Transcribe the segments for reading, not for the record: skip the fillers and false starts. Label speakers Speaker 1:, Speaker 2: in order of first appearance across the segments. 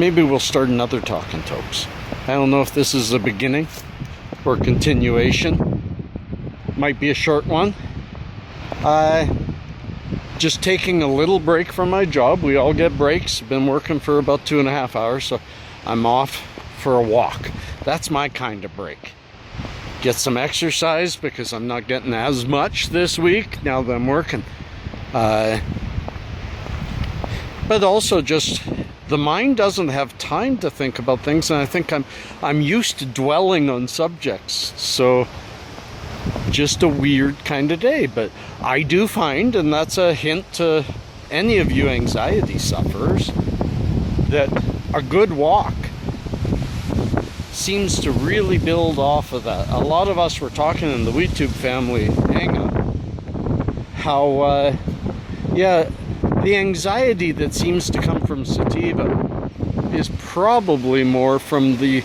Speaker 1: maybe we'll start another Talking Tokes. I don't know if this is the beginning or continuation. Might be a short one. Just taking a little break from my job. We all get breaks. Been working for about 2.5 hours, so I'm off for a walk. That's my kind of break. Get some exercise because I'm not getting as much this week now that I'm working. But also just the mind doesn't have time to think about things, and I think I'm used to dwelling on subjects. So just a weird kind of day, but I do find, and that's a hint to any of you anxiety sufferers, that a good walk seems to really build off of that. A lot of us were talking in the WeTube family hangout how the anxiety that seems to come from sativa is probably more from the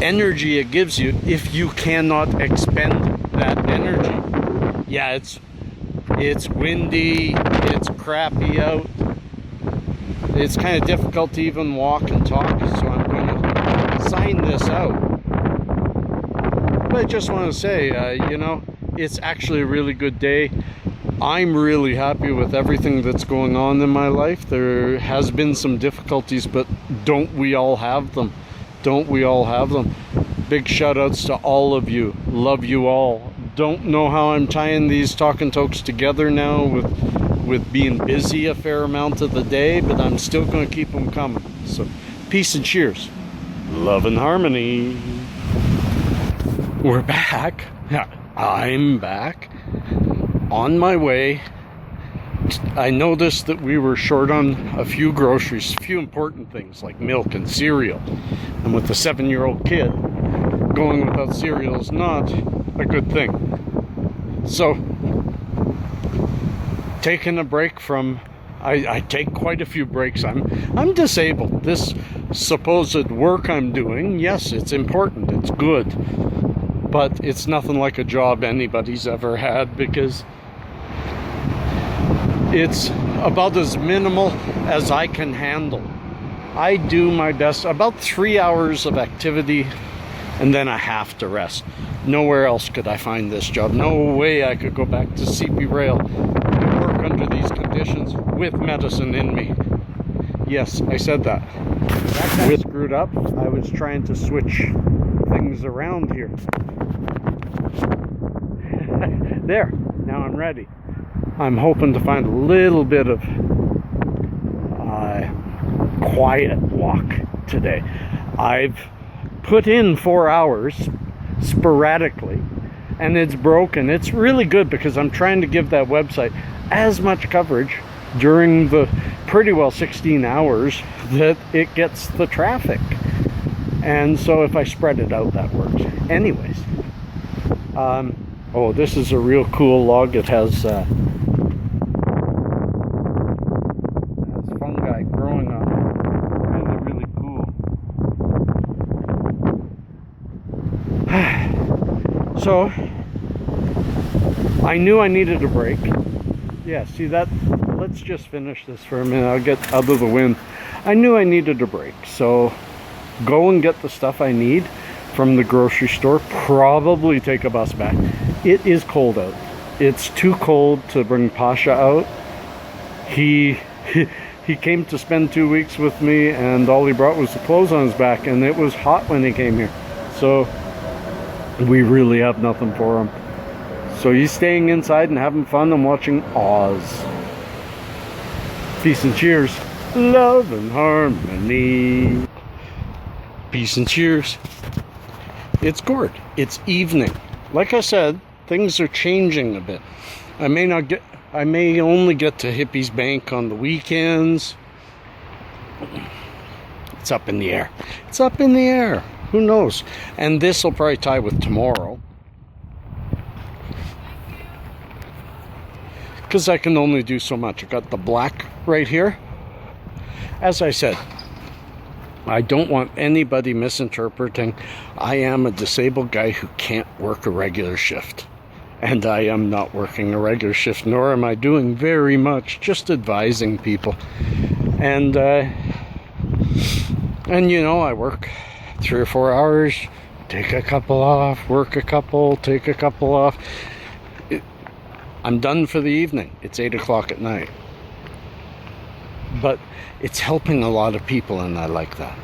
Speaker 1: energy it gives you if you cannot expend that energy. Yeah, it's windy, it's crappy out, it's kind of difficult to even walk and talk, so I'm going to sign this out. But I just want to say, it's actually a really good day. I'm really happy with everything that's going on in my life. There has been some difficulties, but don't we all have them? Don't we all have them? Big shout outs to all of you. Love you all. Don't know how I'm tying these Talking Tokes together now with being busy a fair amount of the day, but I'm still going to keep them coming. So peace and cheers. Love and harmony. We're back. I'm back. On my way. I noticed that we were short on a few groceries, a few important things like milk and cereal. And with a 7-year-old kid, going without cereal is not a good thing. So, taking a break from, I take quite a few breaks. I'm disabled. This supposed work I'm doing, yes, it's important, it's good, but it's nothing like a job anybody's ever had, because it's about as minimal as I can handle. I do my best, about 3 hours of activity, and then I have to rest. Nowhere else could I find this job. No way I could go back to CP Rail and work under these conditions with medicine in me. Yes, I said that. That got screwed up. I was trying to switch things around here. There, now I'm ready. I'm hoping to find a little bit of quiet walk today. I've put in 4 hours sporadically, and it's broken. It's really good because I'm trying to give that website as much coverage during the pretty well 16 hours that it gets the traffic. And so if I spread it out, that works. Anyways, oh, this is a real cool log. It has fungi growing on it. Really, really cool. So, I knew I needed a break. Yeah, see that? Let's just finish this for a minute. I'll get out of the wind. I knew I needed a break, so go and get the stuff I need from the grocery store. Probably take a bus back. It is cold out. It's too cold to bring Pasha out. He came to spend 2 weeks with me, and all he brought was the clothes on his back, and it was hot when he came here. So we really have nothing for him. So he's staying inside and having fun and watching Oz. Peace and cheers. Love and harmony. Peace and cheers. It's Gord. It's evening. Like I said, things are changing a bit. I may only get to Hippie's Bank on the weekends. It's up in the air. It's up in the air. Who knows? And this will probably tie with tomorrow, because I can only do so much. I got the black right here. As I said, I don't want anybody misinterpreting. I am a disabled guy who can't work a regular shift. And I am not working a regular shift, nor am I doing very much, just advising people. And And you know, I work 3 or 4 hours, take a couple off, work a couple, take a couple off. I'm done for the evening. It's 8 o'clock at night. But it's helping a lot of people, and I like that.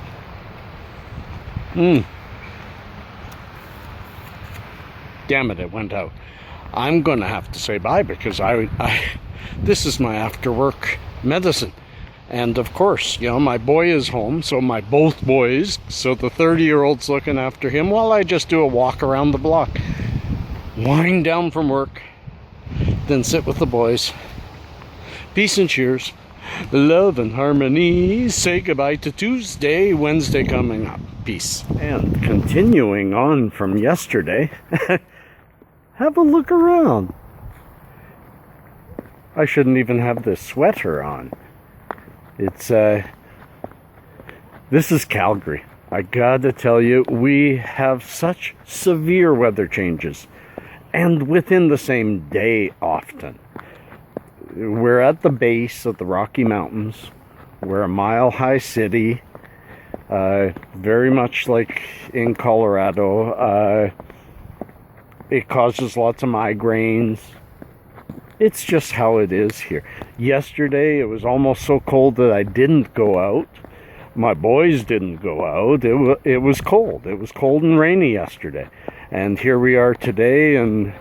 Speaker 1: Damn it, it went out. I'm gonna have to say bye because this is my after work medicine. And of course, you know, my boy is home, so both boys, so the 30-year-old's looking after him while I just do a walk around the block. Wind down from work, then sit with the boys. Peace and cheers. Love and harmony. Say goodbye to Tuesday, Wednesday coming up. Peace. And continuing on from yesterday, have a look around. I shouldn't even have this sweater on. It's, this is Calgary. I gotta tell you, we have such severe weather changes. And within the same day often. We're at the base of the Rocky Mountains. We're a mile-high city. Very much like in Colorado. It causes lots of migraines. It's just how it is here. Yesterday, it was almost so cold that I didn't go out. My boys didn't go out. It was cold. It was cold and rainy yesterday. And here we are today, and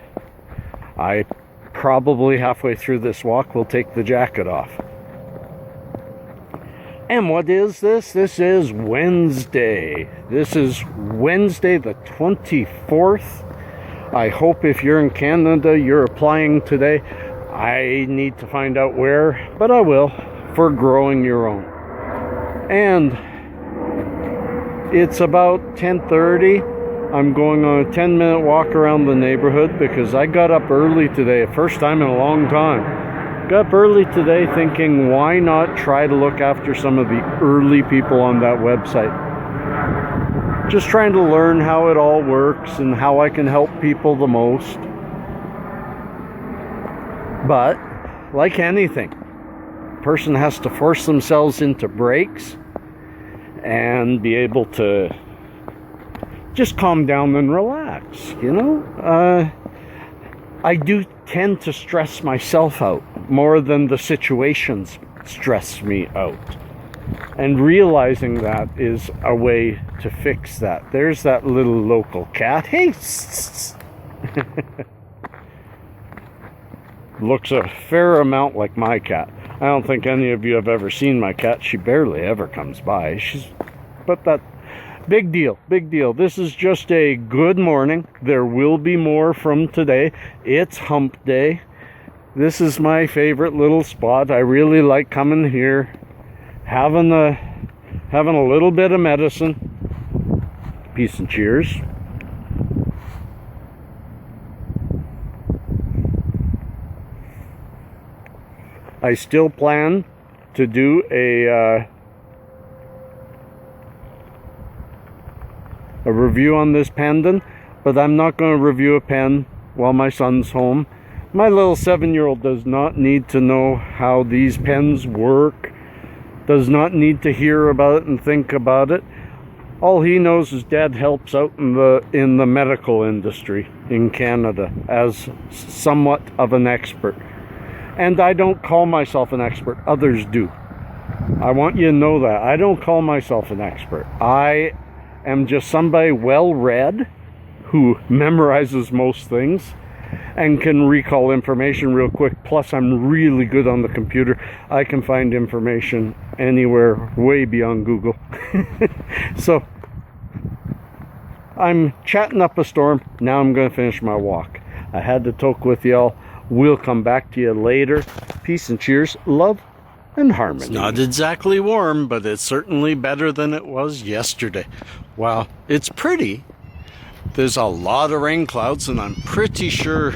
Speaker 1: I probably halfway through this walk will take the jacket off. And what is this? This is Wednesday. This is Wednesday the 24th. I hope if you're in Canada, you're applying today. I need to find out where, but I will, for growing your own. And it's about 10:30. I'm going on a 10-minute walk around the neighborhood because I got up early today, first time in a long time. Got up early today thinking, why not try to look after some of the early people on that website? Just trying to learn how it all works and how I can help people the most. But, like anything, a person has to force themselves into breaks and be able to just calm down and relax, you know? I do tend to stress myself out more than the situations stress me out. And realizing that is a way to fix that. There's that little local cat. Hey! Looks a fair amount like my cat. I don't think any of you have ever seen my cat. She barely ever comes by. But that... Big deal, big deal. This is just a good morning. There will be more from today. It's hump day. This is my favorite little spot. I really like coming here, having a little bit of medicine. Peace and cheers. I still plan to do a review on this pendant, but I'm not going to review a pen while my son's home. My little 7-year-old does not need to know how these pens work, does not need to hear about it and think about it. All he knows is Dad helps out in the medical industry in Canada as somewhat of an expert. And I don't call myself an expert, others do. I want you to know that. I don't call myself an expert. I am just somebody well-read who memorizes most things and can recall information real quick. Plus, I'm really good on the computer. I can find information anywhere way beyond Google. So, I'm chatting up a storm. Now I'm going to finish my walk. I had to talk with y'all. We'll come back to you later. Peace and cheers. Love and harmony. It's not exactly warm, but it's certainly better than it was yesterday. Wow, it's pretty. There's a lot of rain clouds, and I'm pretty sure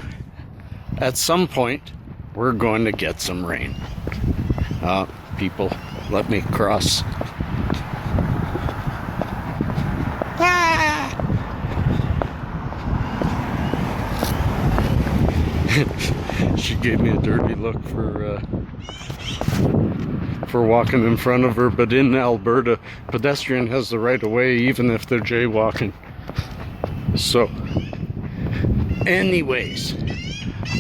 Speaker 1: at some point we're going to get some rain. People, let me cross. She gave me a dirty look for for walking in front of her, but in Alberta, pedestrian has the right of way even if they're jaywalking. So, anyways,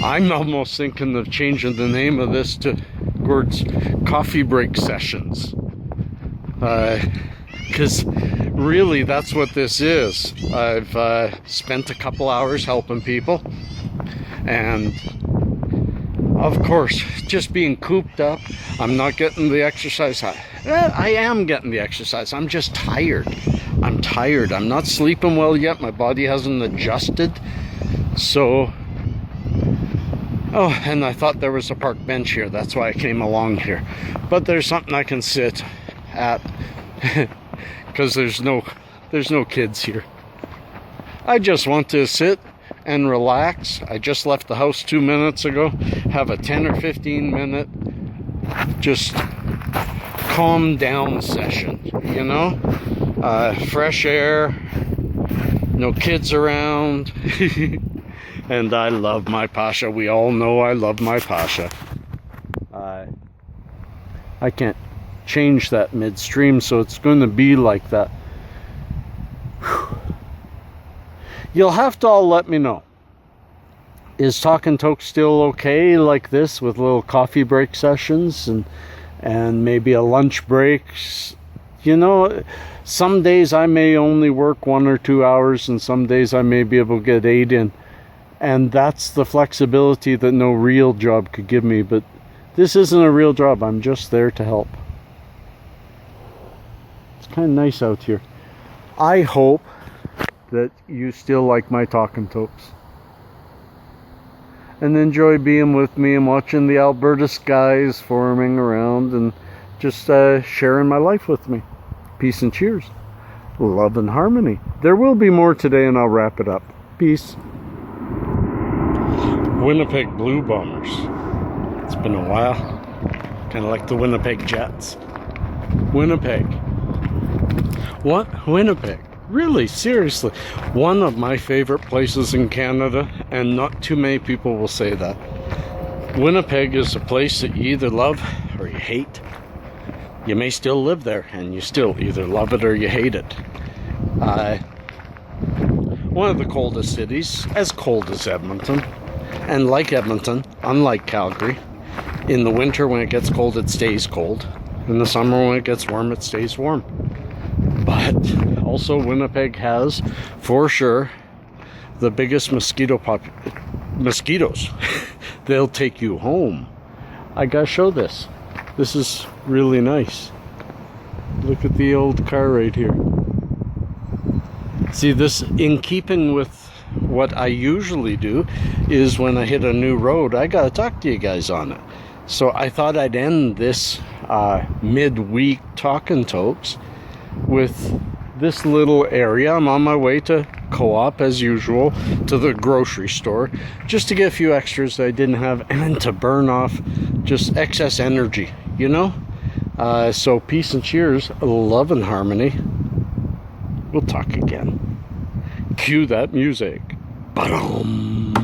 Speaker 1: I'm almost thinking of changing the name of this to Gord's Coffee Break Sessions. Because really that's what this is. I've spent a couple hours helping people, and of course, just being cooped up, I'm not getting the exercise. I am getting the exercise. I'm just tired. I'm tired. I'm not sleeping well yet. My body hasn't adjusted. So, oh, and I thought there was a park bench here. That's why I came along here. But there's something I can sit at because there's no kids here. I just want to sit and relax. I just left the house 2 minutes ago. Have a 10 or 15 minute just calm down session, you know? Fresh air, no kids around. And I love my Pasha. We all know I love my Pasha. I can't change that midstream, so it's going to be like that. You'll have to all let me know. Is Talking Tokes still okay like this, with little coffee break sessions and maybe a lunch break? You know, some days I may only work 1 or 2 hours, and some days I may be able to get 8 in. And that's the flexibility that no real job could give me. But this isn't a real job. I'm just there to help. It's kind of nice out here. I hope that you still like my Talking Tokes and enjoy being with me and watching the Alberta skies forming around and just sharing my life with me. Peace and cheers. Love and harmony. There will be more today, and I'll wrap it up. Peace. Winnipeg Blue Bombers. It's been a while. Kind of like the Winnipeg Jets. Winnipeg. What? Winnipeg? Really, seriously. One of my favorite places in Canada, and not too many people will say that. Winnipeg is a place that you either love or you hate. You may still live there, and you still either love it or you hate it. One of the coldest cities, as cold as Edmonton. And like Edmonton, unlike Calgary, in the winter when it gets cold, it stays cold. In the summer when it gets warm, it stays warm. But also Winnipeg has, for sure, the biggest mosquitoes. They'll take you home. I gotta show this. This is really nice. Look at the old car right here. See, this, in keeping with what I usually do, is when I hit a new road, I gotta talk to you guys on it. So I thought I'd end this midweek Talking Tokes with this little area. I'm on my way to Co-op as usual, to the grocery store, just to get a few extras that I didn't have, and then to burn off just excess energy, you know? So peace and cheers, love and harmony. We'll talk again. Cue that music. Ba-dum.